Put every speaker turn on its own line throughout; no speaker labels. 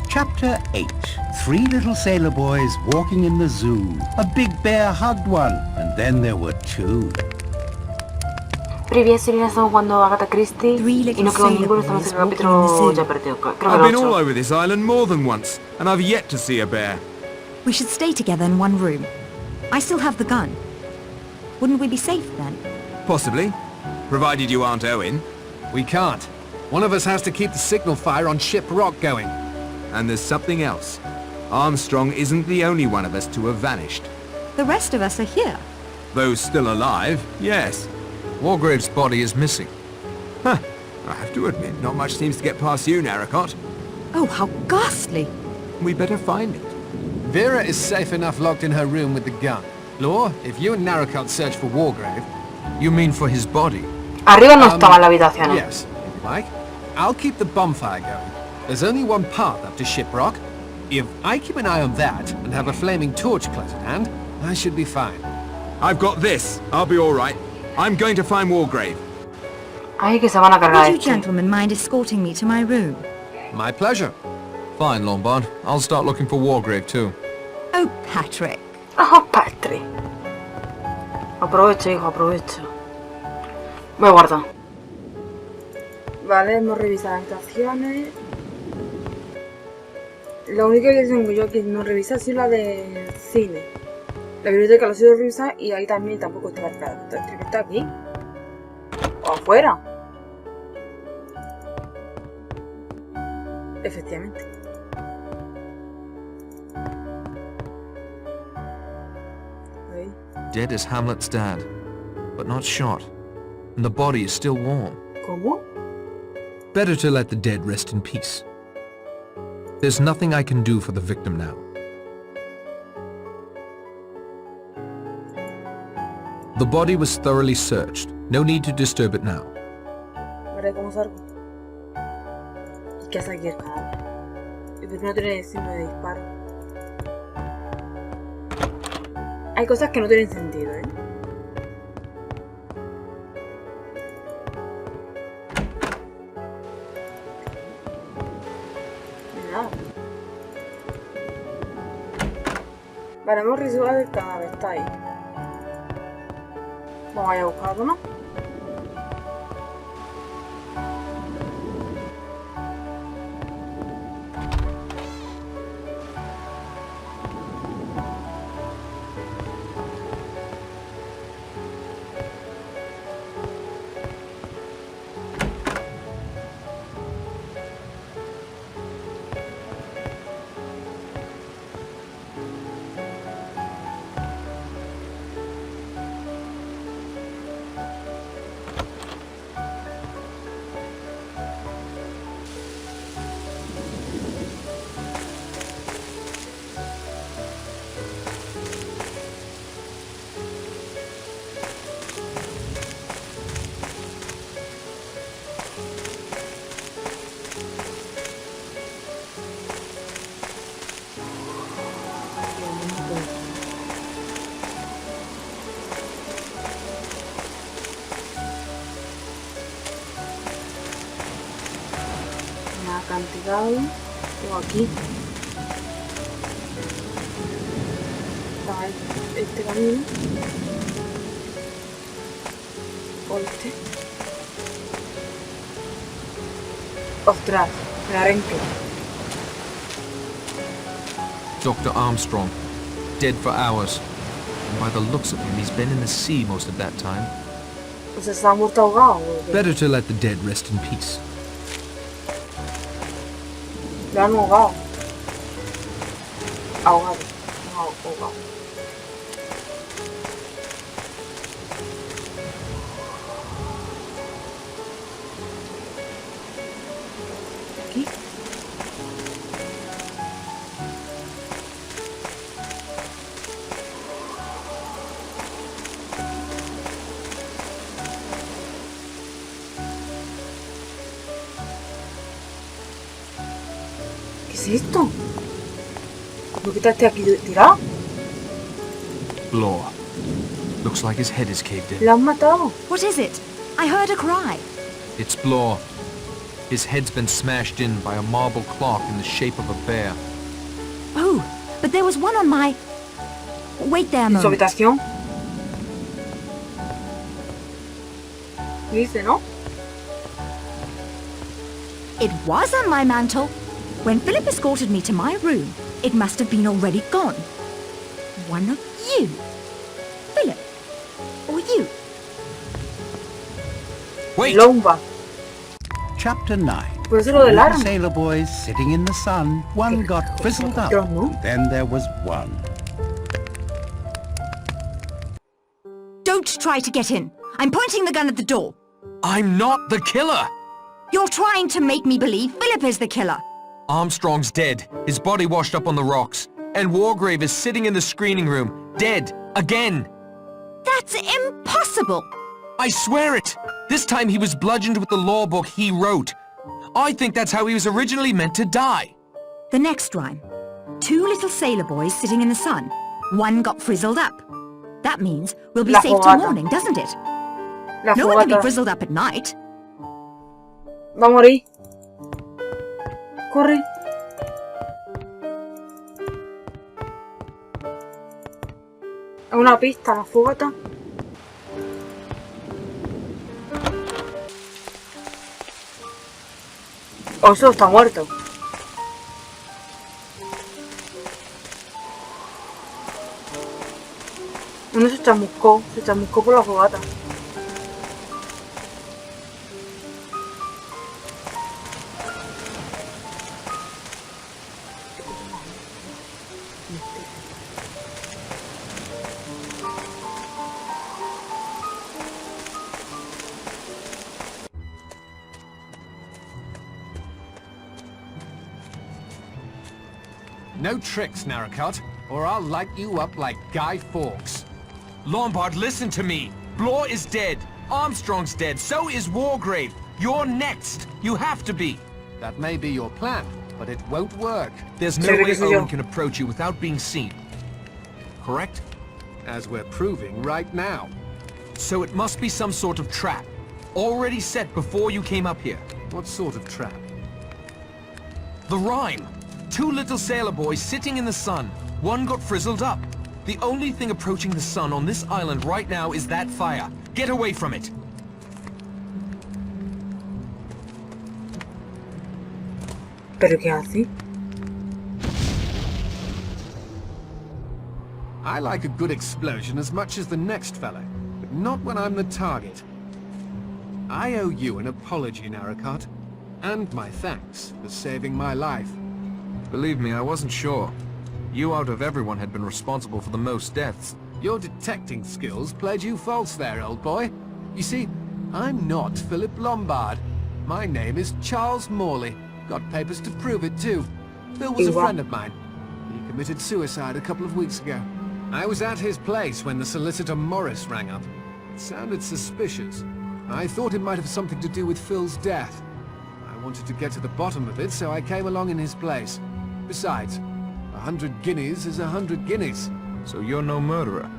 Chapter 8. Three little sailor boys walking in the zoo. A big bear hugged one, and then there were two.
Привет, Selena, estamos jugando Agatha Christie y no quedó ninguno, estamos en el capítulo ya perdido, creo que
I've been
el
all
8.
over this island more than once, and I've yet to see a bear.
We should stay together in one room. I still have the gun. Wouldn't we be safe then?
Possibly, provided you aren't Owen.
We can't. One of us has to keep the signal fire on Ship Rock going.
And there's something else. Armstrong isn't the only one of us to have vanished.
The rest of us are here.
Those still alive, yes.
Wargrave's body is missing.
Huh. I have to admit, not much seems to get past you, Narracott.
Oh, how ghastly.
We better find it.
Vera is safe enough locked in her room with the gun. Law, if you and Narracott search for Wargrave... You mean for his body?
Arriba no estaban las habitaciones.
Yes, if you like. I'll keep the bonfire going. There's only one path up to Ship Rock. If I keep an eye on that and have a flaming torch close at hand, I should be fine.
I've got this. I'll be all right. I'm going to find Wargrave.
Ay, que se van a cargar
Would you
este.
gentlemen mind escorting me to my room?
My pleasure. Fine, Lombard. I'll start looking for Wargrave too.
Oh, Patrick.
Oh, Patrick. Aprovecha, hijo, aprovecha. Voy a guardar. Vale, hemos revisado las habitaciones. La única que tengo yo que no revisa es la de cine. La biblioteca lo he sido revisar y ahí también tampoco está marcada. Entonces, ¿qué está aquí? ¿O afuera? Efectivamente. Ahí.
Dead is Hamlet's dad, but not shot. And the body is still warm.
¿Cómo?
Better to let the dead rest in peace. There's nothing I can do for the victim now. The body was thoroughly searched. No need to disturb it now.
Ahora, ¿cómo salgo? ¿Y qué hace aquí el cadáver? ¿Y por qué no tiene signo de disparo? Hay cosas que no tienen sentido, ¿eh? Nada. Vale, hemos resuelto el cadáver, está ahí. Vamos a ir a buscarlo, ¿no? Acantilado, tengo aquí está este camino o este. Ostras, el arenque.
Dr. Armstrong, dead for hours. And by the looks of him, he's been in the sea most of that time.
O sea, se ha muerto ahogado.
Better to let the dead rest in peace.
Lo han ahogado. Ahogado. No, ahogado. Aquí. ¿Qué es esto? ¿Por qué está aquí tirado?
Law. Looks like his head is caved in.
¿Lo han matado?
What is it? I heard a cry.
It's Blore. His head's been smashed in by a marble clock in the shape of a bear.
Oh, but there was one on my... Wait there a
¿En su
moment.
habitación? Dice, ¿no?
It was on my mantle. When Philip escorted me to my room, it must have been already gone. One of you. Philip. Or you.
Wait!
Lomba.
Chapter 9.
Por eso lo del
Little
arma.
sailor boys sitting in the sun. One got frizzled up.
¿No?
And then there was one.
Don't try to get in. I'm pointing the gun at the door.
I'm not the killer!
You're trying to make me believe Philip is the killer.
Armstrong's dead, his body washed up on the rocks, and Wargrave is sitting in the screening room, dead, again!
That's impossible.
I swear it! This time he was bludgeoned with the law book he wrote. I think that's how he was originally meant to die.
The next rhyme. Two little sailor boys sitting in the sun. One got frizzled up. That means we'll be
La
safe till
fogata.
morning, doesn't it?
La
No one can be
fogata.
frizzled up at night.
Va a morir. Corre. Es una pista, la fogata. O eso está muerto. Uno se chamuscó por la fogata.
No tricks, Narracott, or I'll light you up like Guy Fawkes. Lombard, listen to me. Blore is dead. Armstrong's dead. So is Wargrave. You're next. You have to be. That may be your plan, but it won't work. There's no
Creo que
way
soy yo.
Owen can approach you without being seen. Correct? As we're proving right now. So it must be some sort of trap. Already set before you came up here. What sort of trap? The rhyme. Two little sailor boys sitting in the sun. One got frizzled up. The only thing approaching the sun on this island right now is that fire. Get away from it.
¿Pero qué hace?
I like a good explosion as much as the next fella, but not when I'm the target. I owe you an apology, Narracott, and my thanks for saving my life.
Believe me, I wasn't sure. You out of everyone had been responsible for the most deaths.
Your detecting skills played you false there, old boy. You see, I'm not Philip Lombard. My name is Charles Morley. Got papers to prove it, too. Phil was a
Igual.
friend of mine. He committed suicide a couple of weeks ago. I was at his place when the solicitor Morris rang up. It sounded suspicious. I thought it might have something to do with Phil's death. I wanted to get to the bottom of it, so I came along in his place. Besides, 100 guineas is 100 guineas.
So you're no murderer.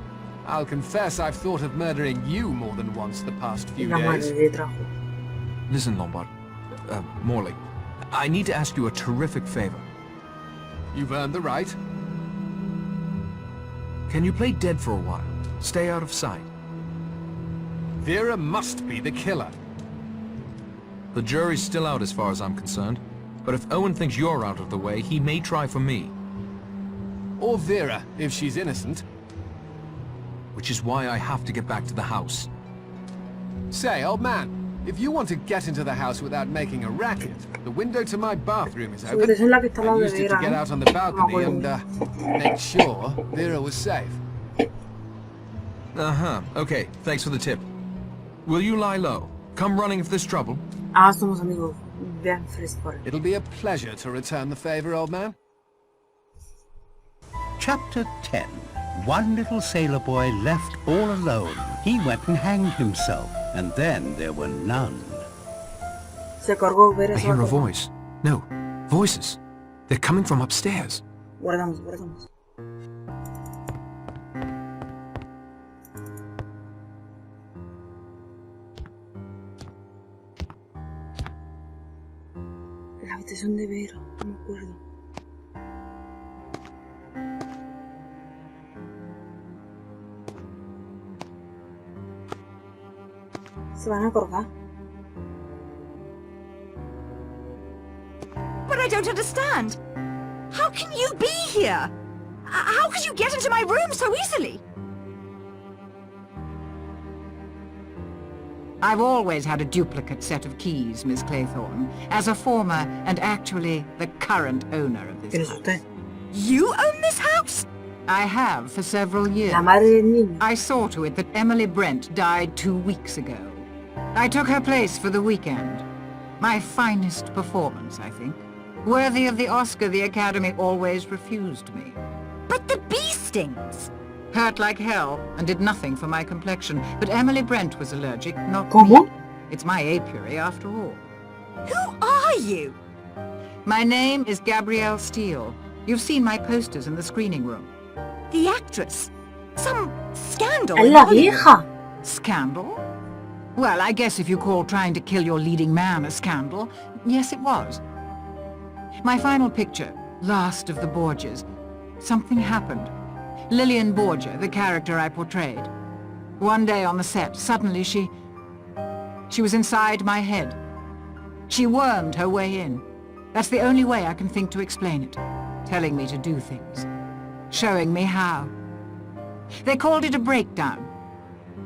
I'll confess I've thought of murdering you more than once the past few
La madre
days.
de trajo.
Listen, Lombard. Morley. I need to ask you a terrific favor.
You've earned the right.
Can you play dead for a while? Stay out of sight.
Vera must be the killer.
The jury's still out as far as I'm concerned. But if Owen thinks you're out of the way, he may try for me.
Or Vera, if she's innocent.
Which is why I have to get back to the house.
Say, old man, if you want to get into the house without making a racket, the window to my bathroom is
Su
open.
habitación es la que está al
I
lado de
used it to
Vera,
get
¿no?
out on the balcony
me
and
acuerdo.
make sure Vera was safe.
Uh-huh. Okay, thanks for the tip. Will you lie low? Come running if there's trouble.
Ah, somos amigos. Vean, fresco.
It'll be a pleasure to return the favor, old man.
Chapter 10. One little sailor boy left all alone. He went and hanged himself, and then there were none.
Se cargó ver
I
eso.
hear a voice. No, voices. They're coming from upstairs.
Guardamos, guardamos. son de ver, no me acuerdo. Se van a colgar.
But I don't understand. How can you be here? How could you get into my room so easily?
I've always had a duplicate set of keys, Miss Claythorne, as a former and actually the current owner of
¿Quién
this
es
house.
usted?
You own this house?
I have for several years.
La madre del niño.
I saw to it that Emily Brent died 2 weeks ago. I took her place for the weekend. My finest performance, I think. Worthy of the Oscar the Academy always refused me.
But the bee stings.
Hurt like hell and did nothing for my complexion. But Emily Brent was allergic, not
¿Cómo?
me. It's my apiary after all.
Who are you?
My name is Gabrielle Steele. You've seen my posters in the screening room.
The actress. Some scandal.
Es
in
la
Hollywood.
vieja.
Scandal? Well, I guess if you call trying to kill your leading man a scandal, yes it was. My final picture, Last of the Borgias, something happened. Lillian Borgia, the character I portrayed. One day on the set, suddenly she was inside my head. She wormed her way in. That's the only way I can think to explain it. Telling me to do things. Showing me how. They called it a breakdown.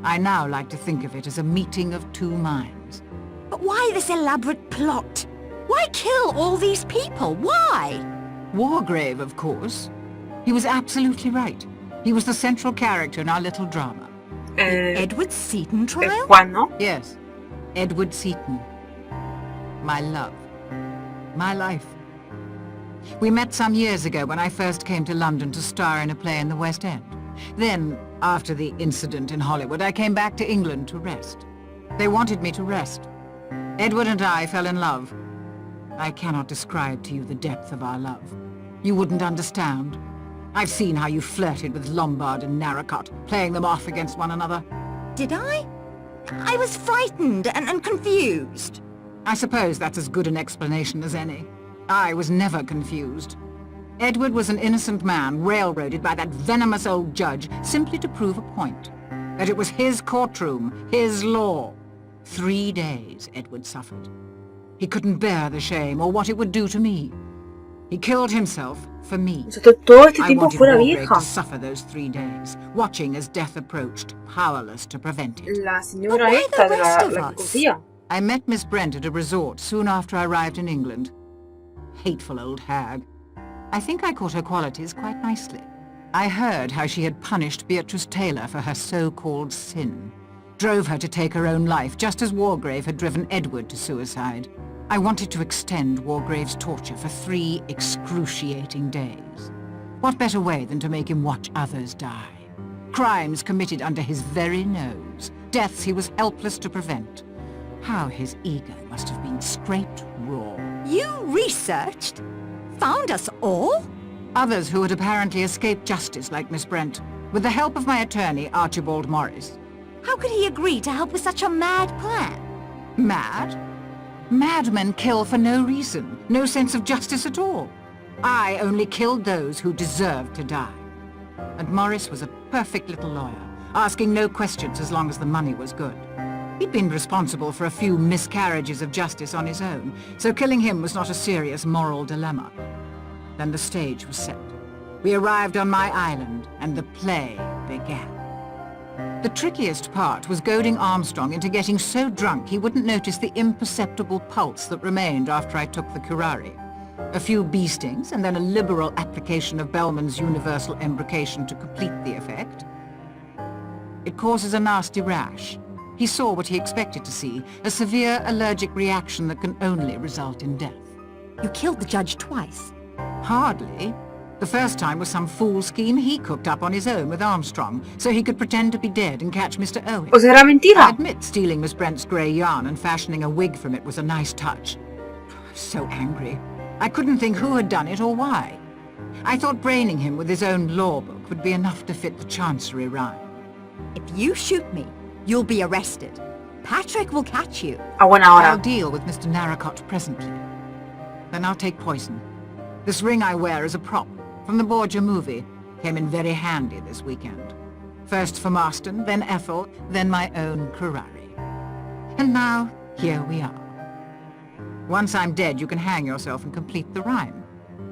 I now like to think of it as a meeting of two minds.
But why this elaborate plot? Why kill all these people? Why?
Wargrave, of course. He was absolutely right. He was the central character in our little drama.
Edward Seaton
El
trial?
Juan, ¿no?
Yes, Edward Seaton. My love. My life. We met some years ago when I first came to London to star in a play in the West End. Then, after the incident in Hollywood, I came back to England to rest. They wanted me to rest. Edward and I fell in love. I cannot describe to you the depth of our love. You wouldn't understand. I've seen how you flirted with Lombard and Narracott, playing them off against one another.
Did I? I was frightened and confused.
I suppose that's as good an explanation as any. I was never confused. Edward was an innocent man railroaded by that venomous old judge simply to prove a point. That it was his courtroom, his law. 3 days Edward suffered. He couldn't bear the shame or what it would do to me. He killed himself for me.
Todo este
I
tiempo
wanted
fuera
Wargrave
vieja.
to suffer those 3 days, watching as death approached, powerless to prevent it.
La
But
señora
why
esta
the
de
rest of
la
us?
que cosía.
I met Miss Brent at a resort soon after I arrived in England. Hateful old hag. I think I caught her qualities quite nicely. I heard how she had punished Beatrice Taylor for her so-called sin. Drove her to take her own life, just as Wargrave had driven Edward to suicide. I wanted to extend Wargrave's torture for 3 excruciating days. What better way than to make him watch others die? Crimes committed under his very nose. Deaths he was helpless to prevent. How his ego must have been scraped raw.
You researched? Found us all?
Others who had apparently escaped justice, like Miss Brent, with the help of my attorney, Archibald Morris.
How could he agree to help with such a mad plan?
Mad? Madmen kill for no reason, no sense of justice at all. I only killed those who deserved to die. And Morris was a perfect little lawyer, asking no questions as long as the money was good. He'd been responsible for a few miscarriages of justice on his own, so killing him was not a serious moral dilemma. Then the stage was set. We arrived on my island, and the play began. The trickiest part was goading Armstrong into getting so drunk he wouldn't notice the imperceptible pulse that remained after I took the curare. A few bee stings, and then a liberal application of Bellman's universal embrocation to complete the effect. It causes a nasty rash. He saw what he expected to see, a severe allergic reaction that can only result in death.
You killed the judge twice.
Hardly. The first time was some fool scheme he cooked up on his own with Armstrong, so he could pretend to be dead and catch Mr. Owen.
O sea, era
I
mentira.
admit stealing Miss Brent's grey yarn and fashioning a wig from it was a nice touch. So angry. I couldn't think who had done it or why. I thought braining him with his own law book would be enough to fit the Chancery rhyme.
If you shoot me, you'll be arrested. Patrick will catch you.
A buena
I'll
hora.
deal with Mr. Narracott presently. Then I'll take poison. This ring I wear is a prop from the Borgia movie. Came in very handy this weekend. First for Marston, then Ethel, then my own Curari. And now, here we are. Once I'm dead, you can hang yourself and complete the rhyme.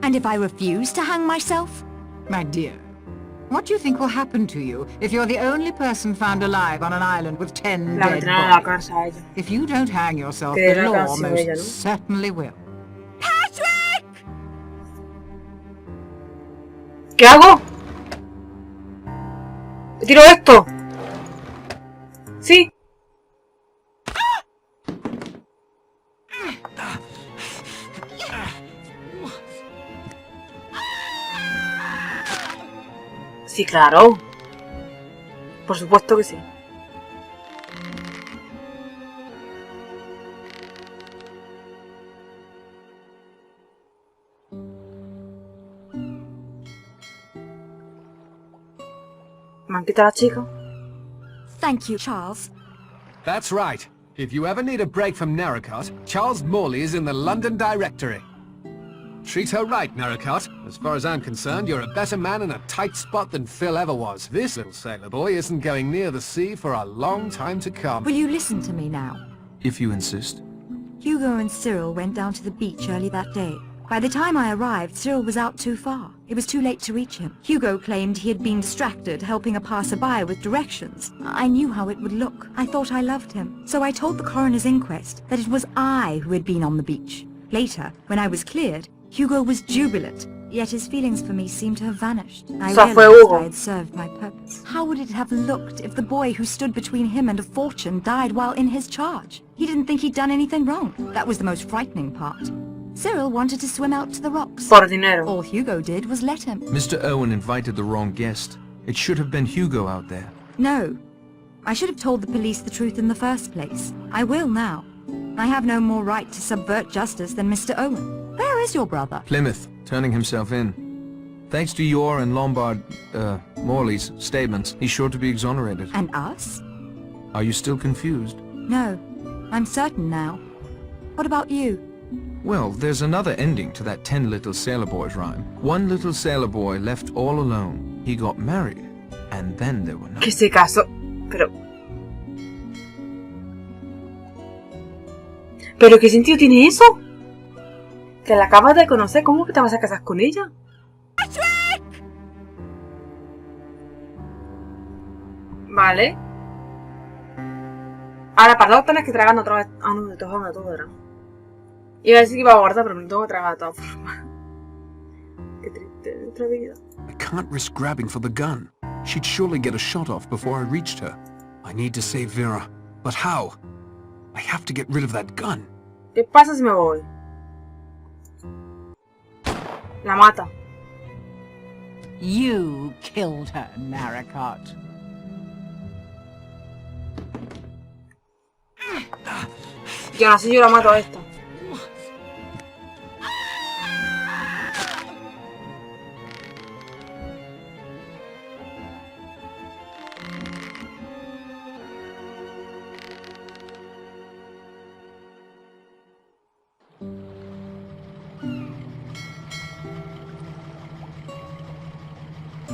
And if I refuse to hang myself?
My dear, what do you think will happen to you if you're the only person found alive on an island with 10
La
dead
metieron a la
bodies?
cárcel a ella.
If you don't hang yourself,
Que
the
era
law
casi
most
ella, ¿no?
certainly will.
Patrick!
¿Qué hago? ¿Le tiro esto? Sí. Sí, claro. Por supuesto que sí. ¿Me han quitado a la chica?
Thank you, Charles.
That's right. If you ever need a break from Narracott, Charles Morley is in the London Directory. Treat her right, Narracott. As far as I'm concerned, you're a better man in a tight spot than Phil ever was. This little sailor boy isn't going near the sea for a long time to come.
Will you listen to me now?
If you insist.
Hugo and Cyril went down to the beach early that day. By the time I arrived, Cyril was out too far. It was too late to reach him. Hugo claimed he had been distracted helping a passerby with directions. I knew how it would look. I thought I loved him. So I told the coroner's inquest that it was I who had been on the beach. Later, when I was cleared, Hugo was jubilant, yet his feelings for me seemed to have vanished. I
So fue
realized
Hugo.
I had served my purpose. How would it have looked if the boy who stood between him and a fortune died while in his charge? He didn't think he'd done anything wrong. That was the most frightening part. Cyril wanted to swim out to the rocks.
Por dinero.
All Hugo did was let him.
Mr. Owen invited the wrong guest. It should have been Hugo out there.
No. I should have told the police the truth in the first place. I will now. I have no more right to subvert justice than Mr. Owen. Where is your brother?
Plymouth, turning himself in. Thanks to your and Morley's statements, he's sure to be exonerated.
And us?
Are you still confused?
No. I'm certain now. What about you?
Well, there's another ending to that 10 little sailor boys rhyme. One little sailor boy left all alone. He got married, and then there were no...
Que se casó. ¿Pero qué sentido tiene eso? Que la acabas de conocer, ¿cómo que te vas a casar con ella? Vale. Ahora, para no tener que tragar otra vez. Ah, no, de todas formas, todo era. Iba a decir que iba a guardar, pero me tengo que tragar de todas formas. Qué triste nuestra vida.
I can't risk grabbing for the gun. She'd surely get a shot off before I reached her. I need to save Vera. But how? I have to get rid of that gun.
¿Qué pasa si me voy? La mata.
You killed her, Narracott.
Y aún así yo la mato a esta.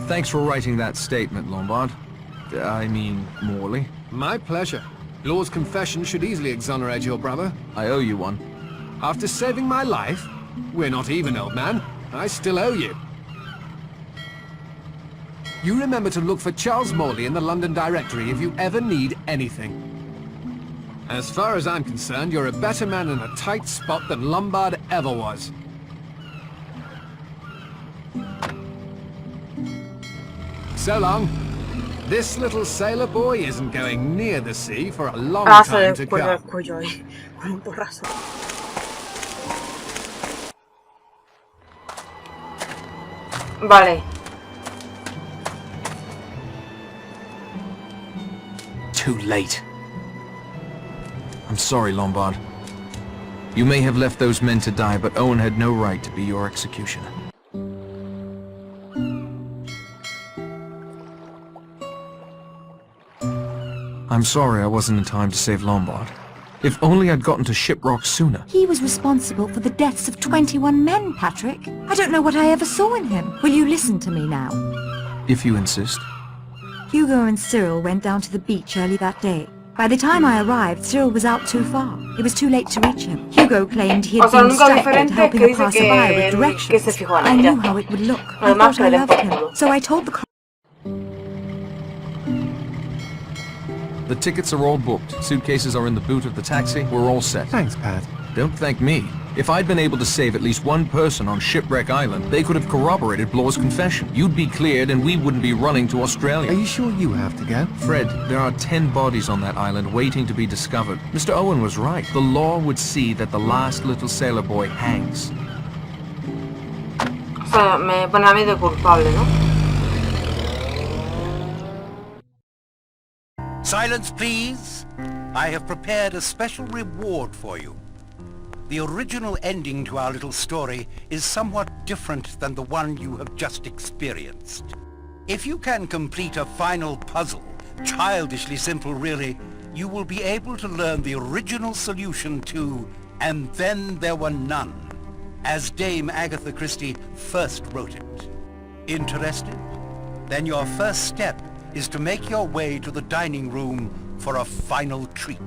Thanks for writing that statement, Lombard. I mean, Morley.
My pleasure. Law's confession should easily exonerate your brother.
I owe you one.
After saving my life? We're not even, old man. I still owe you. You remember to look for Charles Morley in the London Directory if you ever need anything. As far as I'm concerned, you're a better man in a tight spot than Lombard ever was. So long. This little sailor boy isn't going near the sea for a long time to
Después del
come.
cuello ahí. Con un porrazo. Vale.
Too late. I'm sorry, Lombard. You may have left those men to die, but Owen had no right to be your executioner. I'm sorry I wasn't in time to save Lombard. If only I'd gotten to Shiprock sooner.
He was responsible for the deaths of 21 men, Patrick. I don't know what I ever saw in him. Will you listen to me now?
If you insist.
Hugo and Cyril went down to the beach early that day. By the time I arrived, Cyril was out too far. It was too late to reach him. Hugo claimed he had been distracted helping a passerby with directions. I knew how it would look. I thought I loved him. So I told the
The tickets are all booked. Suitcases are in the boot of the taxi. We're all set.
Thanks, Pat.
Don't thank me. If I'd been able to save at least one person on Shipwreck Island, they could have corroborated Blor's confession. You'd be cleared and we wouldn't be running to Australia.
Are you sure you have to go?
Fred, there are 10 bodies on that island waiting to be discovered. Mr. Owen was right. The law would see that the last little sailor boy hangs.
O sea, me pone a mí de culpable, ¿no?
Silence, please. I have prepared a special reward for you. The original ending to our little story is somewhat different than the one you have just experienced. If you can complete a final puzzle, childishly simple really, you will be able to learn the original solution to "And Then There Were None," as Dame Agatha Christie first wrote it. Interested? Then your first step is to make your way to the dining room for a final treat.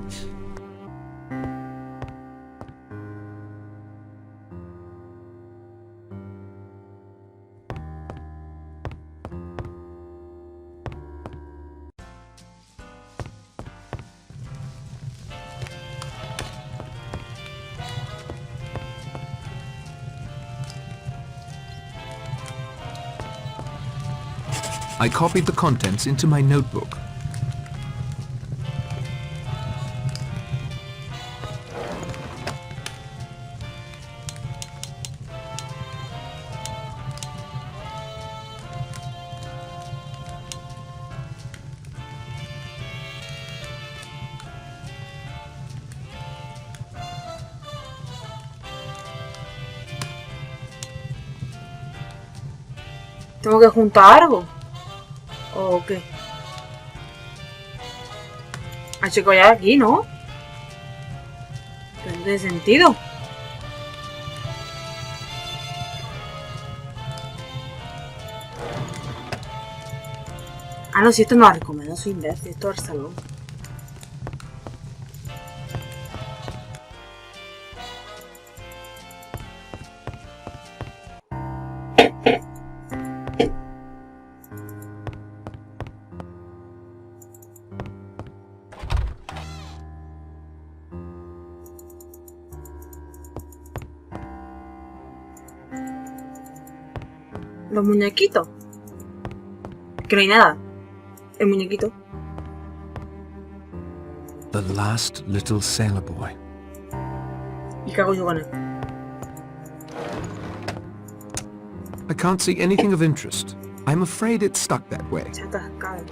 I copied the contents into my notebook.
¿Tengo que juntar algo? ¿O qué? Ah, chico, ya aquí, ¿no? No tiene sentido. Ah, no, si esto no lo recomiendo, soy imbécil, esto es el salón. Los muñequitos. Que no hay nada. El muñequito.
The last little sailor boy.
¿Y qué hago yo con él?
I can't see anything of interest. I'm afraid it's stuck that way.
Se ha atascado.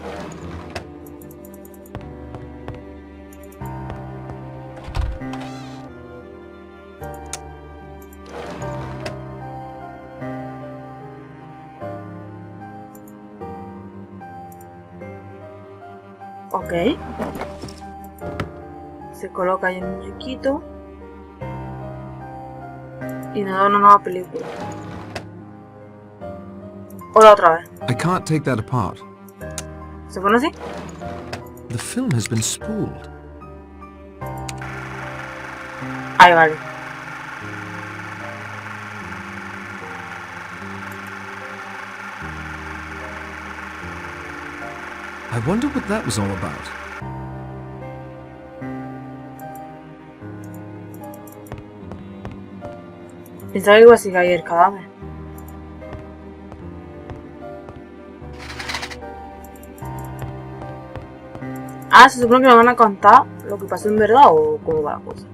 Ok. Se coloca ahí el muñequito. Y nos da una nueva película. O la otra vez.
I can't take that apart.
¿Se pone así?
The film has been spooled.
Ahí vale.
I wonder what that was all about.
Pensaba que iba a seguir ahí el cadáver. Ah, se supone que nos van a contar lo que pasó en verdad o cómo va la cosa.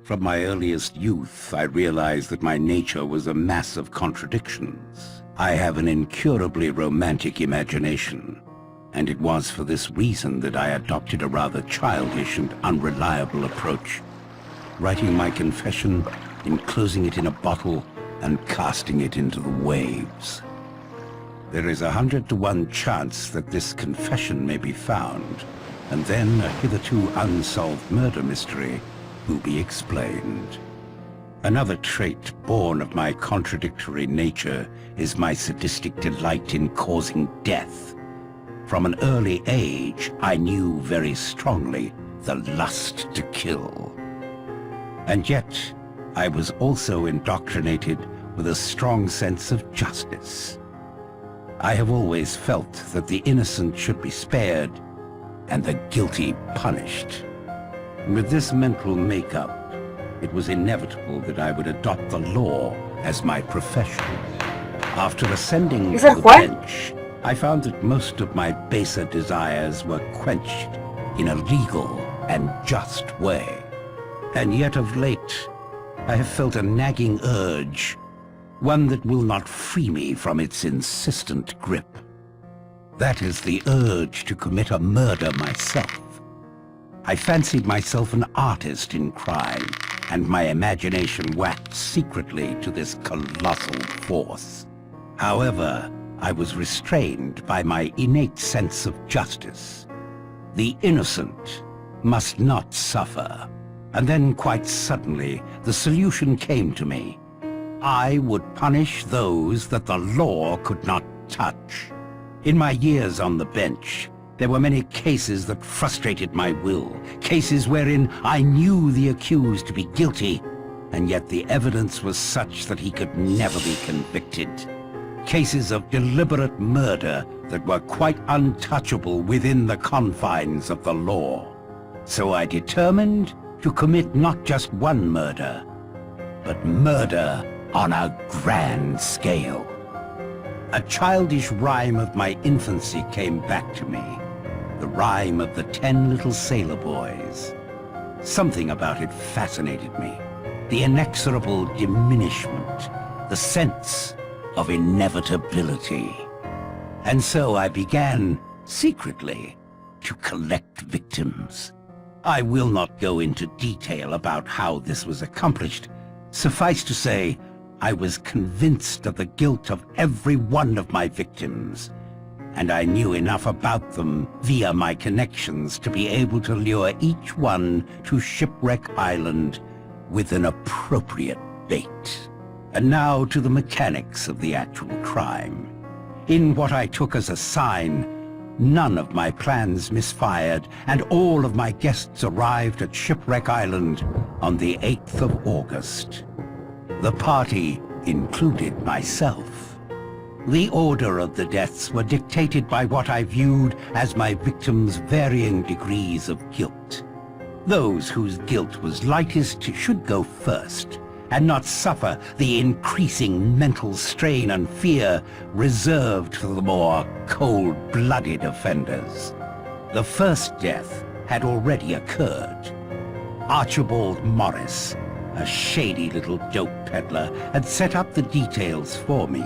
From my earliest youth, I realized that my nature was a mass of contradictions. I have an incurably romantic imagination, and it was for this reason that I adopted a rather childish and unreliable approach, writing my confession, enclosing it in a bottle, and casting it into the waves. There is 100 to 1 chance that this confession may be found, and then a hitherto unsolved murder mystery will be explained. Another trait born of my contradictory nature is my sadistic delight in causing death. From an early age, I knew very strongly the lust to kill. And yet, I was also indoctrinated with a strong sense of justice. I have always felt that the innocent should be spared and the guilty punished. With this mental makeup, it was inevitable that I would adopt the law as my profession. After ascending to the bench, I found that most of my baser desires were quenched in a legal and just way. And yet of late, I have felt a nagging urge, one that will not free me from its insistent grip. That is the urge to commit a murder myself. I fancied myself an artist in crime, and my imagination waxed secretly to this colossal force. However, I was restrained by my innate sense of justice. The innocent must not suffer. And then quite suddenly, the solution came to me. I would punish those that the law could not touch. In my years on the bench, there were many cases that frustrated my will, cases wherein I knew the accused to be guilty, and yet the evidence was such that he could never be convicted. Cases of deliberate murder that were quite untouchable within the confines of the law. So I determined to commit not just one murder, but murder on a grand scale. A childish rhyme of my infancy came back to me, the rhyme of the 10 little sailor boys. Something about it fascinated me, the inexorable diminishment, the sense of inevitability. And so I began, secretly, to collect victims. I will not go into detail about how this was accomplished. Suffice to say, I was convinced of the guilt of every one of my victims, and I knew enough about them via my connections to be able to lure each one to Shipwreck Island with an appropriate bait. And now to the mechanics of the actual crime. In what I took as a sign, none of my plans misfired, and all of my guests arrived at Shipwreck Island on the 8th of August. The party included myself. The order of the deaths were dictated by what I viewed as my victims' varying degrees of guilt. Those whose guilt was lightest should go first, and not suffer the increasing mental strain and fear reserved for the more cold-blooded offenders. The first death had already occurred. Archibald Morris, a shady little dope peddler, had set up the details for me,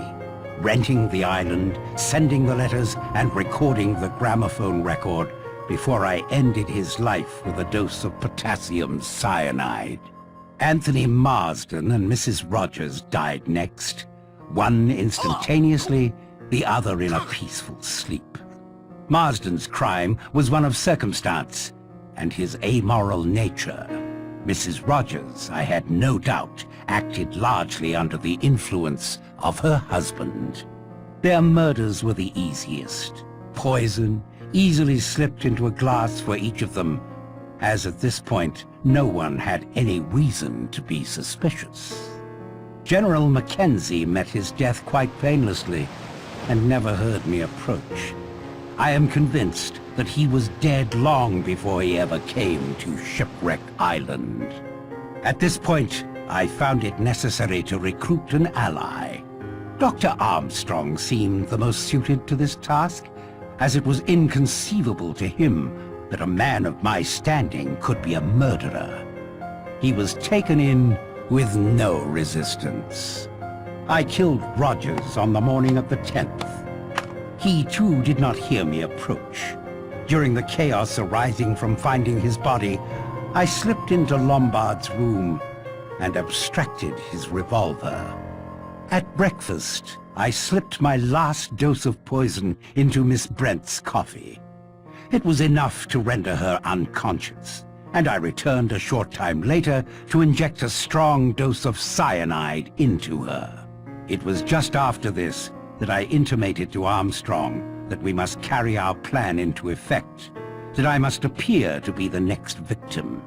renting the island, sending the letters, and recording the gramophone record before I ended his life with a dose of potassium cyanide. Anthony Marsden and Mrs. Rogers died next, one instantaneously, the other in a peaceful sleep. Marsden's crime was one of circumstance and his amoral nature. Mrs. Rogers, I had no doubt, acted largely under the influence of her husband. Their murders were the easiest. Poison easily slipped into a glass for each of them, as at this point no one had any reason to be suspicious. General Mackenzie met his death quite painlessly and never heard me approach. I am convinced that he was dead long before he ever came to Shipwreck Island. At this point, I found it necessary to recruit an ally. Dr. Armstrong seemed the most suited to this task, as it was inconceivable to him that a man of my standing could be a murderer. He was taken in with no resistance. I killed Rogers on the morning of the 10th. He too did not hear me approach. During the chaos arising from finding his body, I slipped into Lombard's room and abstracted his revolver. At breakfast, I slipped my last dose of poison into Miss Brent's coffee. It was enough to render her unconscious, and I returned a short time later to inject a strong dose of cyanide into her. It was just after this that I intimated to Armstrong that we must carry our plan into effect, that I must appear to be the next victim.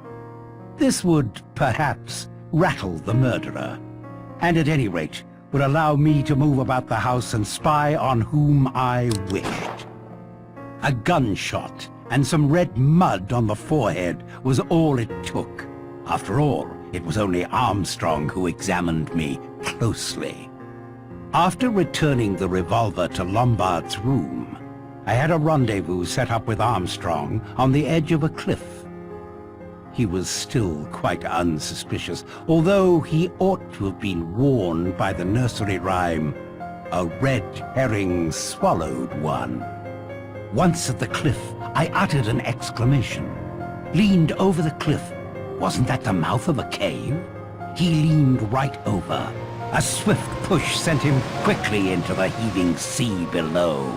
This would, perhaps, rattle the murderer, and at any rate would allow me to move about the house and spy on whom I wished. A gunshot and some red mud on the forehead was all it took. After all, it was only Armstrong who examined me closely. After returning the revolver to Lombard's room, I had a rendezvous set up with Armstrong on the edge of a cliff. He was still quite unsuspicious, although he ought to have been warned by the nursery rhyme, "A red herring swallowed one." Once at the cliff, I uttered an exclamation. Leaned over the cliff. Wasn't that the mouth of a cave? He leaned right over. A swift push sent him quickly into the heaving sea below.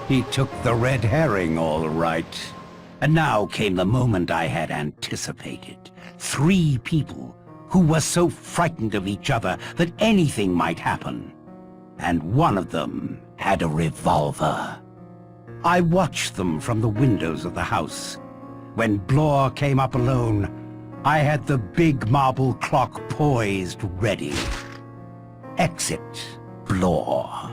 He took the red herring all right. And now came the moment I had anticipated. 3 people who were so frightened of each other that anything might happen. And one of them had a revolver. I watched them from the windows of the house. When Blore came up alone, I had the big marble clock poised ready. Exit Blore.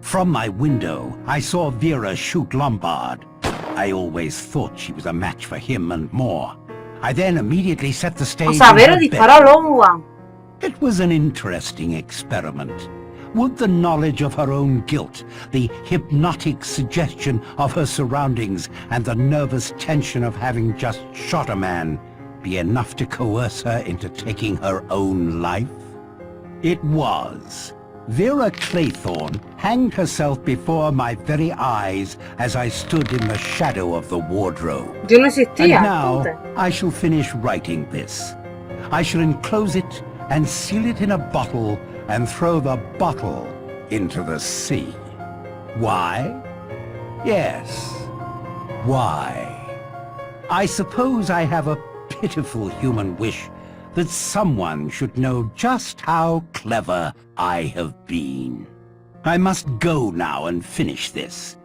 From my window, I saw Vera shoot Lombard. I always thought she was a match for him and more. I then immediately set the stage.
O sea,
in
Vera
her
disparó
bed.
a Logan.
It was an interesting experiment. Would the knowledge of her own guilt, the hypnotic suggestion of her surroundings, and the nervous tension of having just shot a man be enough to coerce her into taking her own life? It was. Vera Claythorne hanged herself before my very eyes as I stood in the shadow of the wardrobe.
Yo no
And
existía.
now
entonces.
I shall finish writing this. I shall enclose it and seal it in a bottle and throw the bottle into the sea. Why? Yes. Why? I suppose I have a pitiful human wish that someone should know just how clever I have been. I must go now and finish this.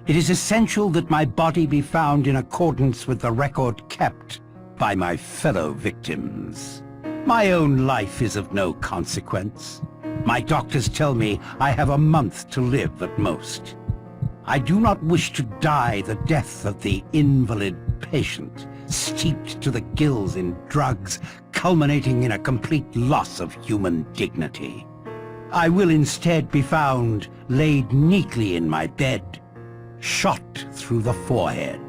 It is essential that my body be found in accordance with the record kept by my fellow victims. My own life is of no consequence. My doctors tell me I have a month to live at most. I do not wish to die the death of the invalid patient, steeped to the gills in drugs, culminating in a complete loss of human dignity. I will instead be found laid neatly in my bed, shot through the forehead.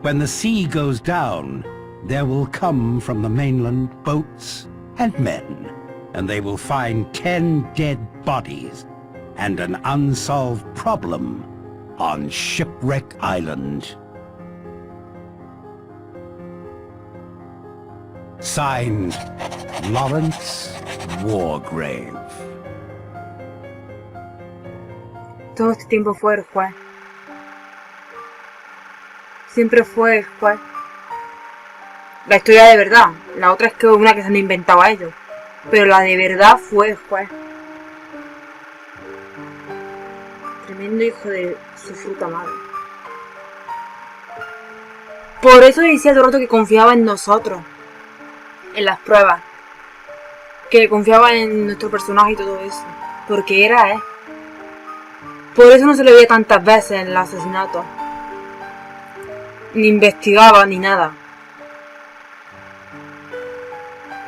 When the sea goes down, there will come from the mainland boats and men, and they will find 10 dead bodies and an unsolved problem on Shipwreck Island. Signed, Lawrence Wargrave.
Todo este tiempo fue el juez. Siempre fue el juez. La historia de verdad. La otra es que una que se han inventado a ellos. Pero la de verdad fue el juez. Tremendo hijo de su fruta madre. Por eso decía todo el rato que confiaba en nosotros. En las pruebas. Que confiaba en nuestro personaje y todo eso. Porque era él. Por eso no se le veía tantas veces en el asesinato. Ni investigaba ni nada.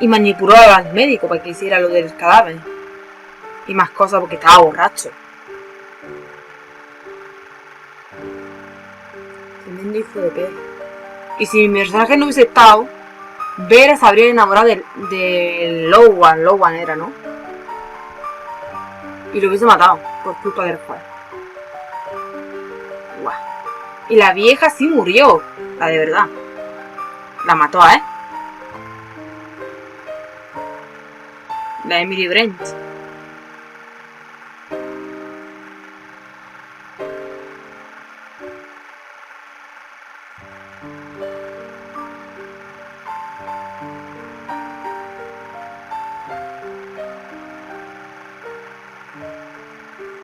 Y manipulaba al médico para que hiciera lo del cadáver. Y más cosas porque estaba borracho. Tremendo hijo de perro. Y si mi personaje no hubiese estado, Vera se habría enamorado de Lowan. Lowan era, ¿no? Y lo hubiese matado por culpa del juez. Guau. Y la vieja sí murió. La de verdad. La mató, ¿eh? La Emily Brent.